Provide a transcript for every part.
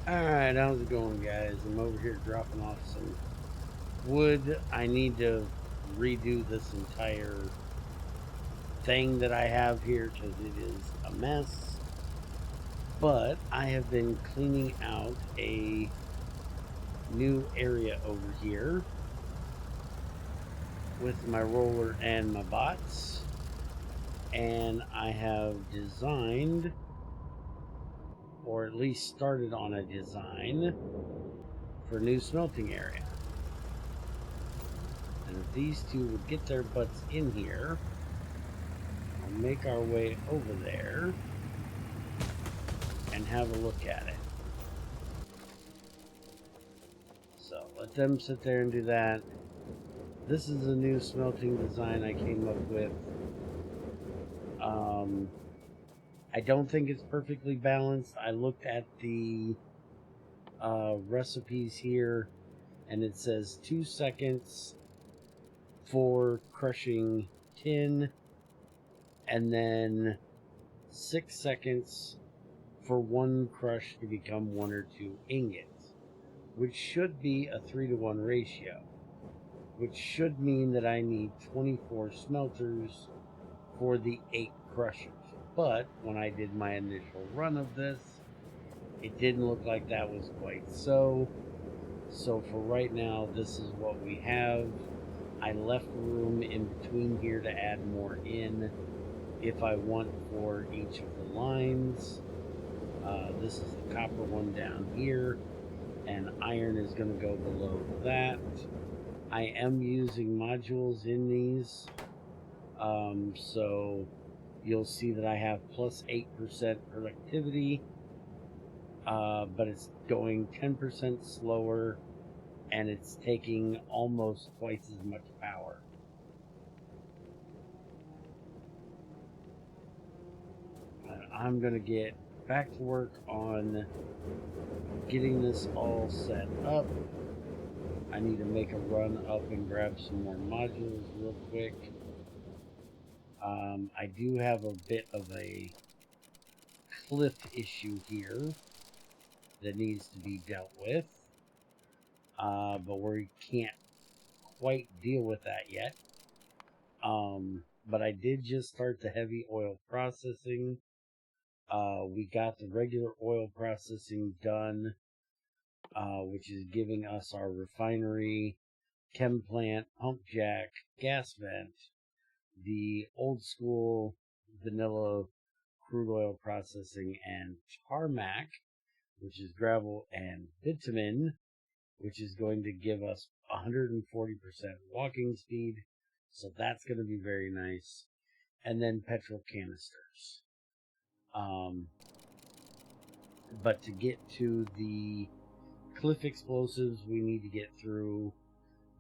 Alright, how's it going, guys? I'm over here dropping off some wood. I need to redo this entire thing that I have here because it is a mess. But I have been cleaning out a new area over here with my roller and my bots. And I have designed, or at least started on a design, for a new smelting area. And if these two would get their butts in here, we'll make our way over there and have a look at it. So let them sit there and do that. This is a new smelting design I came up with. I don't think it's perfectly balanced. I looked at the recipes here, and it says 2 seconds for crushing tin, and then 6 seconds for one crush to become 1 or 2 ingots, which should be a 3-to-1 ratio, which should mean that I need 24 smelters for the 8 crushers. But when I did my initial run of this, it didn't look like that was quite so. So for right now, this is what we have. I left room in between here to add more in if I want for each of the lines. This is the copper one down here, and iron is going to go below that. I am using modules in these, so you'll see that I have plus 8% productivity, but it's going 10% slower, and it's taking almost twice as much power. I'm going to get back to work on getting this all set up. I need to make a run up and grab some more modules real quick. I do have a bit of a cliff issue here that needs to be dealt with, but we can't quite deal with that yet. But I did just start the heavy oil processing. We got the regular oil processing done, which is giving us our refinery, chem plant, pump jack, gas vent, the old school vanilla crude oil processing, and tarmac, which is gravel, and bitumen, which is going to give us 140% walking speed. So that's going to be very nice. And then petrol canisters. But to get to the cliff explosives, we need to get through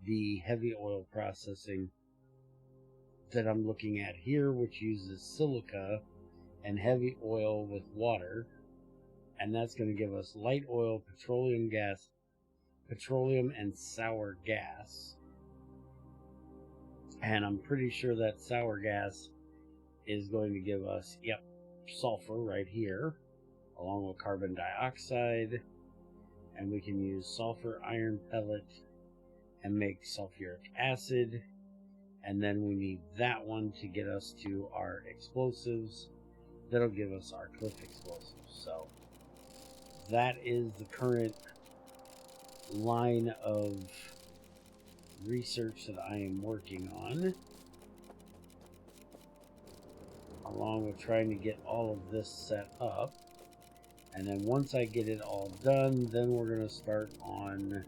the heavy oil processing that I'm looking at here, which uses silica and heavy oil with water. And that's going to give us light oil, petroleum gas, petroleum and sour gas. And I'm pretty sure that sour gas is going to give us, sulfur right here, along with carbon dioxide. And we can use sulfur iron pellet and make sulfuric acid. And then we need that one to get us to our explosives. That'll give us our cliff explosives. So that is the current line of research that I am working on, along with trying to get all of this set up. And then once I get it all done, then we're going to start on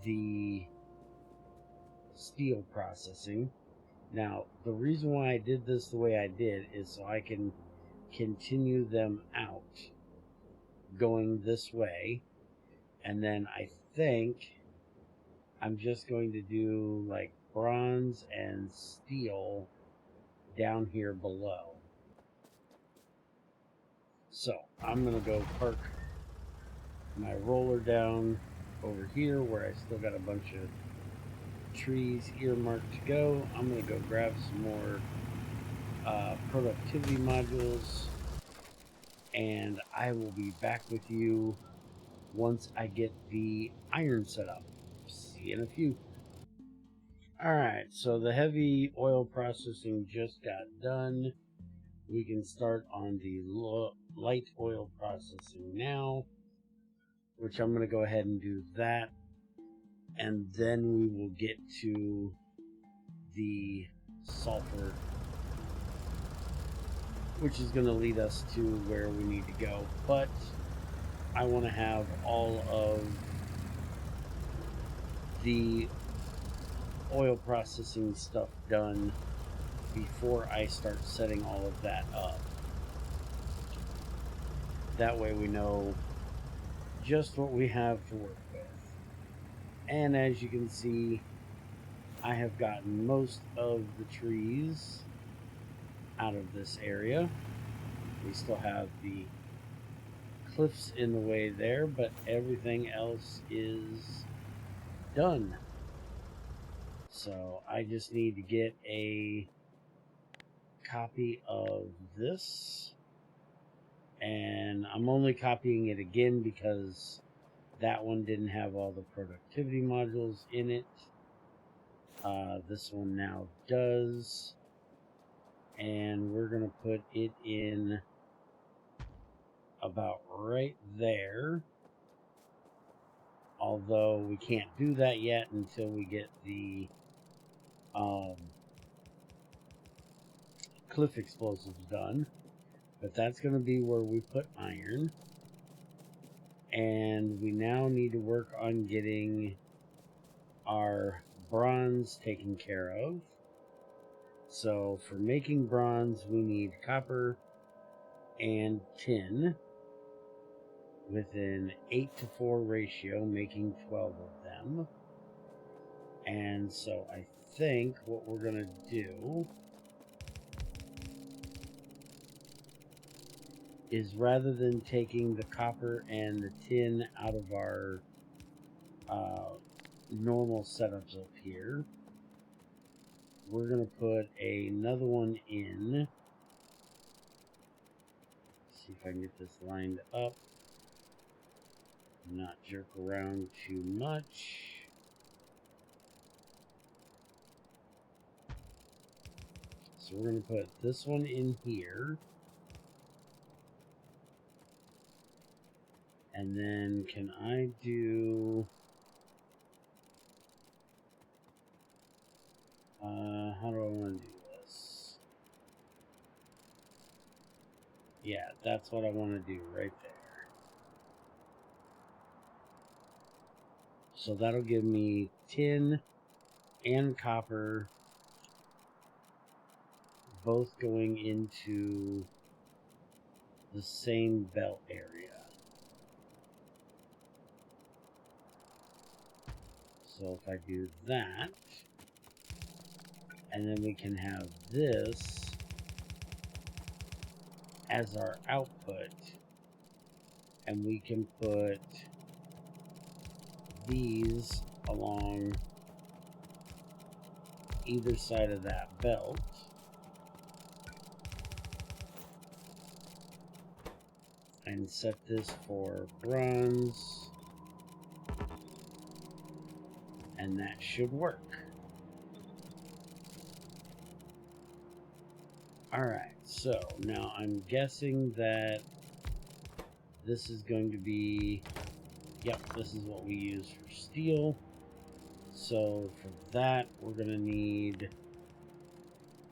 the steel processing. Now, the reason why I did this the way I did is so I can continue them out going this way. And then I think I'm just going to do like bronze and steel down here below. So I'm going to go park my roller down over here where I still got a bunch of trees earmarked to go. I'm going to go grab some more productivity modules, and I will be back with you once I get the iron set up. See you in a few. Alright, so the heavy oil processing just got done. We can start on the light oil processing now, which I'm going to go ahead and do that, and then we will get to the sulfur, which is going to lead us to where we need to go. But I want to have all of the oil processing stuff done before I start setting all of that up. That way we know just what we have to work with. And as you can see, I have gotten most of the trees out of this area. We still have the cliffs in the way there, but everything else is done. So I just need to get a copy of this, and I'm only copying it again because that one didn't have all the productivity modules in it. This one now does, and we're going to put it in about right there, although we can't do that yet until we get the cliff explosives done. But that's going to be where we put iron, and we now need to work on getting our bronze taken care of. So for making bronze, we need copper and tin with an 8-to-4 ratio, making 12 of them. And so I think what we're going to do is, rather than taking the copper and the tin out of our normal setups up here, we're going to put another one in. See if I can get this lined up, not jerk around too much. So we're going to put this one in here. And then can I do... how do I want to do this? Yeah, that's what I want to do right there. So that'll give me tin and copper both going into the same belt area. So if I do that, and then we can have this as our output, and we can put these along either side of that belt. And set this for bronze, and that should work. Alright, so now I'm guessing that this is going to be, yep, this is what we use for steel. So for that, we're going to need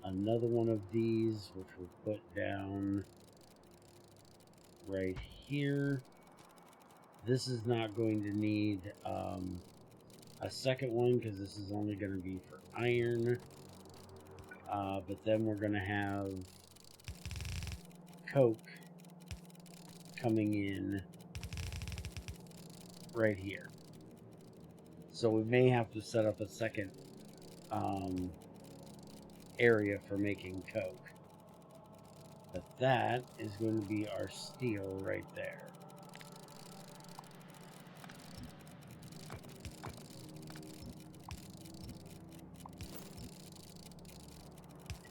another one of these, which we'll put down right here. This is not going to need a second one because this is only going to be for iron. But then we're going to have coke coming in right here. So we may have to set up a second area for making coke. But that is going to be our steel right there.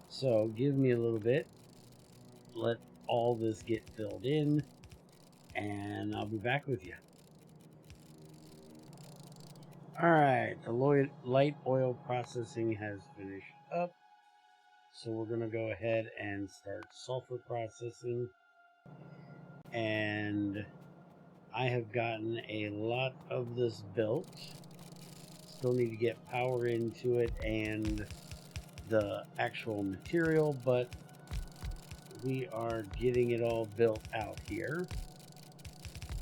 So give me a little bit. Let all this get filled in, and I'll be back with you. Alright, the light oil processing has finished up. So we're going to go ahead and start sulfur processing. And I have gotten a lot of this built. Still need to get power into it and the actual material, but we are getting it all built out here.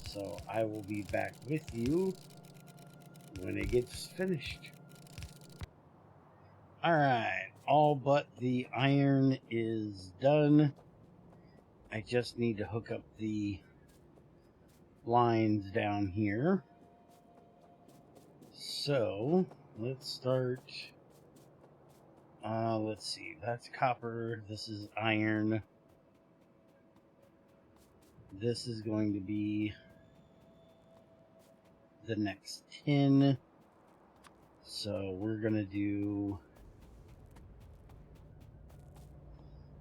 So I will be back with you when it gets finished. Alright, all but the iron is done. I just need to hook up the lines down here. So let's start. Let's see, that's copper, this is iron, this is going to be the next tin. So we're gonna do,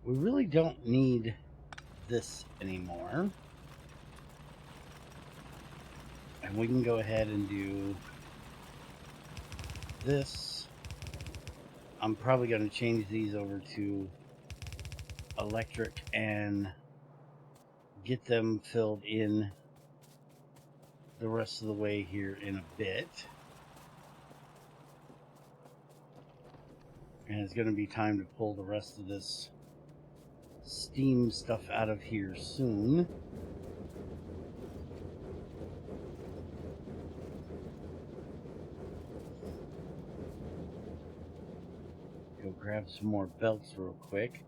we really don't need this anymore, and we can go ahead and do this. I'm probably going to change these over to electric and get them filled in the rest of the way here in a bit. And it's going to be time to pull the rest of this steam stuff out of here soon. Go grab some more belts real quick.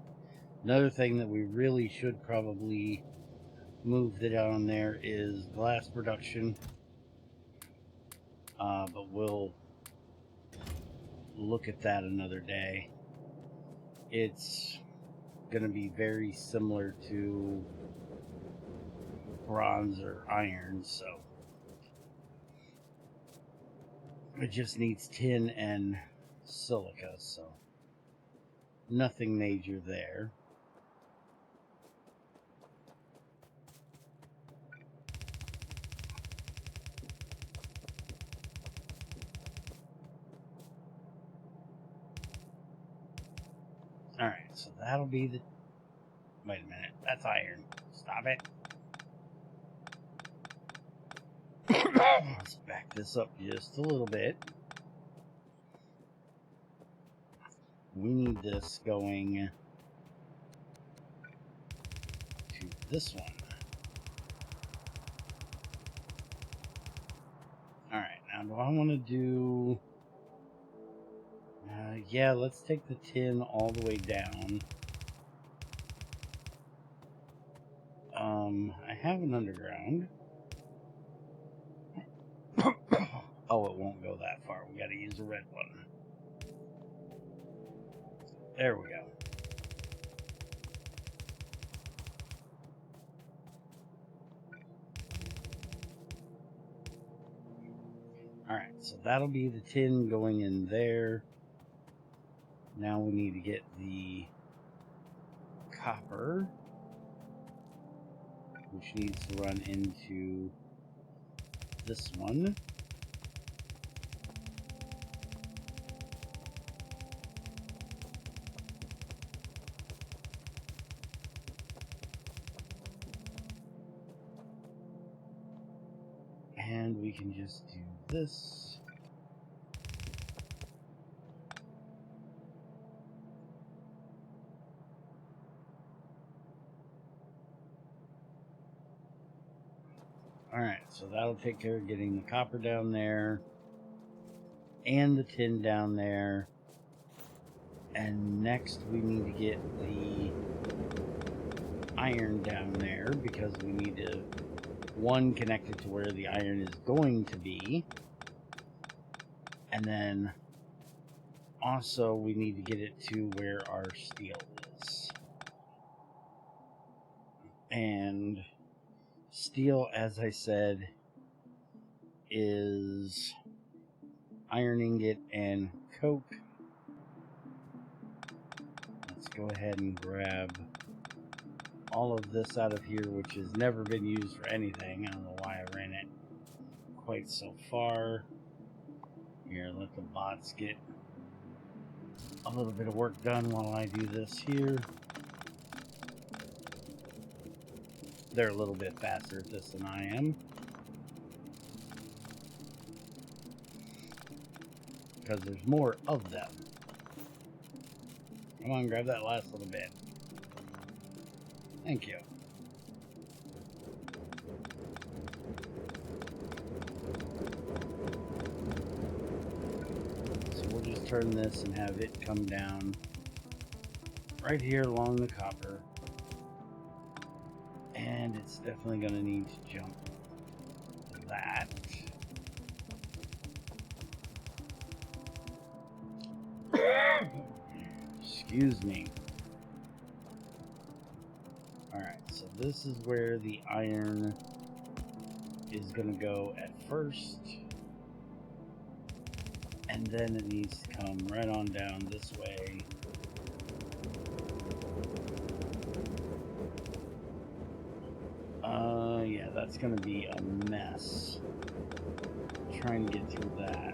Another thing that we really should probably move down there is glass production. But we'll look at that another day. It's going to be very similar to bronze or iron, so it just needs tin and silica, so nothing major there. Alright, so that'll be the... Wait a minute, that's iron. Stop it. Let's back this up just a little bit. We need this going to this one. Alright, now do I want to do... yeah, let's take the tin all the way down. I have an underground. Oh, it won't go that far. We gotta use a red one. There we go. Alright, so that'll be the tin going in there. Now we need to get the copper, which needs to run into this one. And we can just do this. Alright, so that'll take care of getting the copper down there and the tin down there. And next we need to get the iron down there because we need to, one, connect it to where the iron is going to be. And then also we need to get it to where our steel is. And steel, as I said, is iron ingot and coke. Let's go ahead and grab all of this out of here, which has never been used for anything. I don't know why I ran it quite so far. Here, let the bots get a little bit of work done while I do this here. They're a little bit faster at this than I am, because there's more of them. Come on, grab that last little bit. Thank you. So we'll just turn this and have it come down right here along the copper. And it's definitely going to need to jump that. Excuse me. Alright, so this is where the iron is going to go at first. And then it needs to come right on down this way. Yeah, that's going to be a mess. Trying to get through that.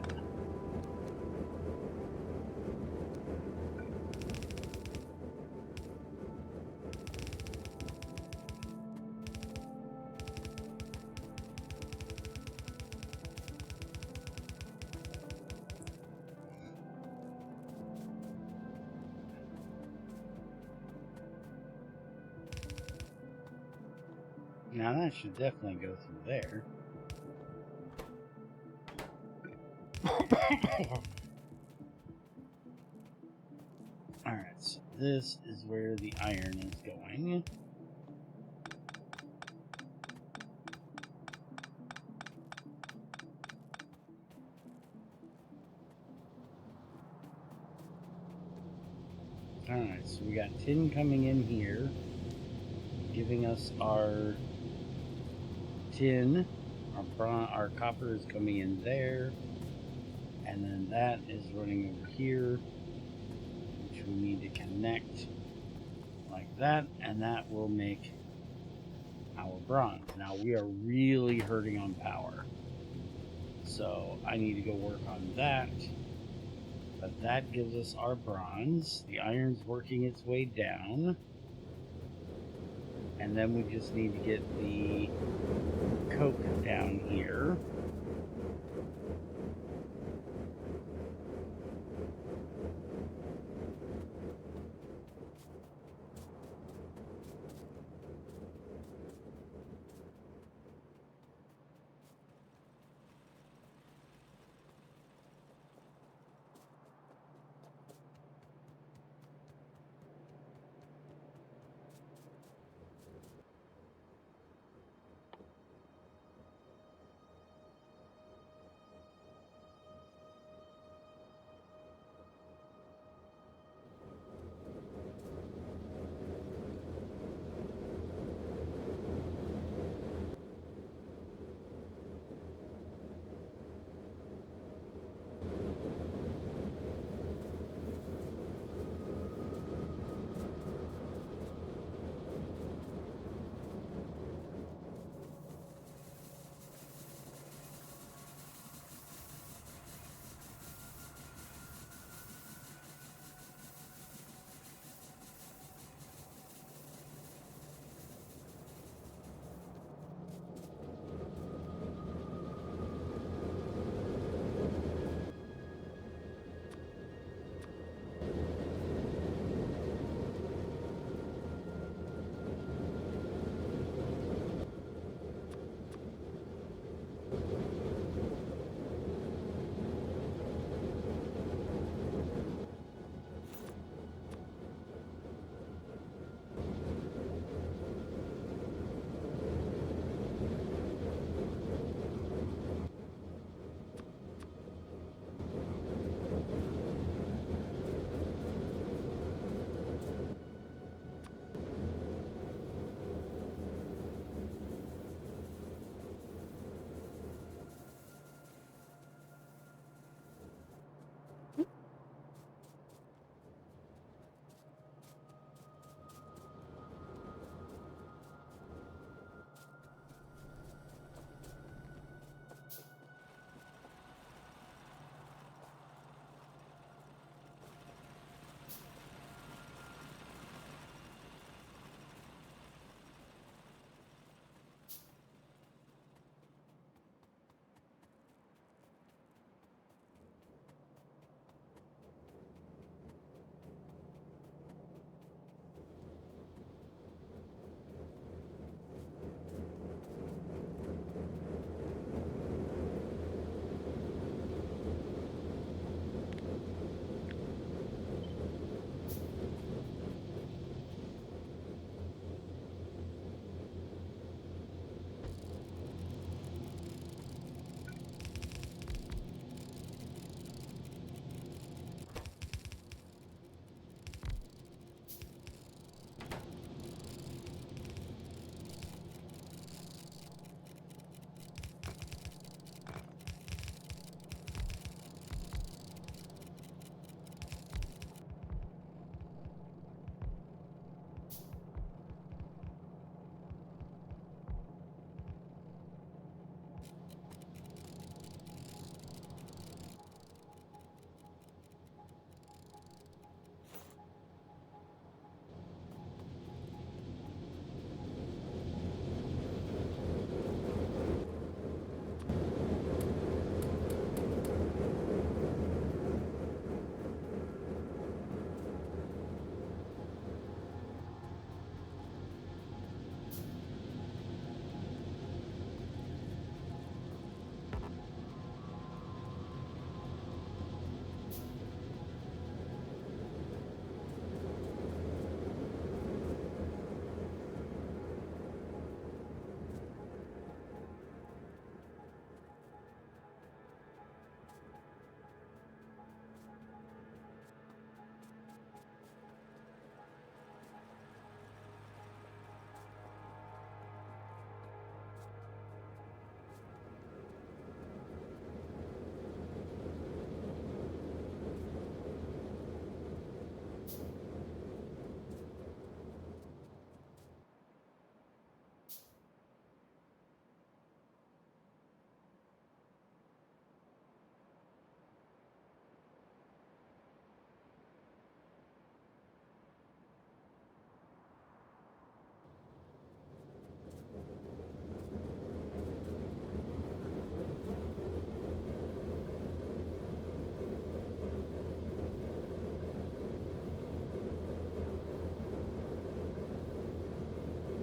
Now that should definitely go through there. Alright, so this is where the iron is going. Alright, so we got tin coming in here, giving us our tin. Our copper is coming in there, and then that is running over here, which we need to connect like that, and that will make our bronze. Now we are really hurting on power, so I need to go work on that. But that gives us our bronze. The iron's working its way down. And then we just need to get the coke down here.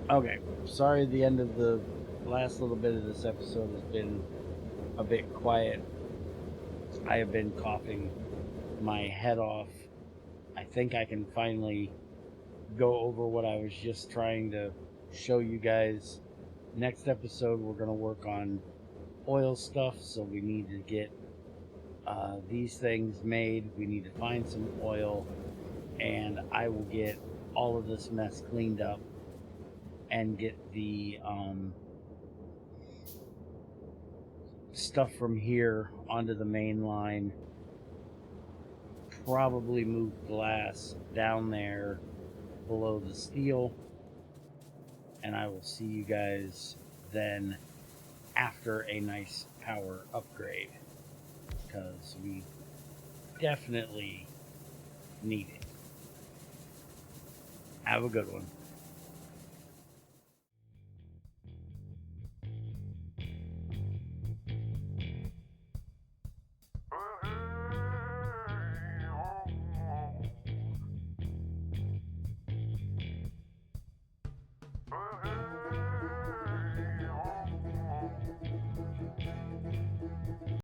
Okay, sorry the end of the last little bit of this episode has been a bit quiet. I have been coughing my head off. I think I can finally go over what I was just trying to show you guys. Next episode, we're going to work on oil stuff, so we need to get these things made. We need to find some oil, and I will get all of this mess cleaned up and get the stuff from here onto the main line. Probably move glass down there below the steel, and I will see you guys then after a nice power upgrade, because we definitely need it. Have a good one.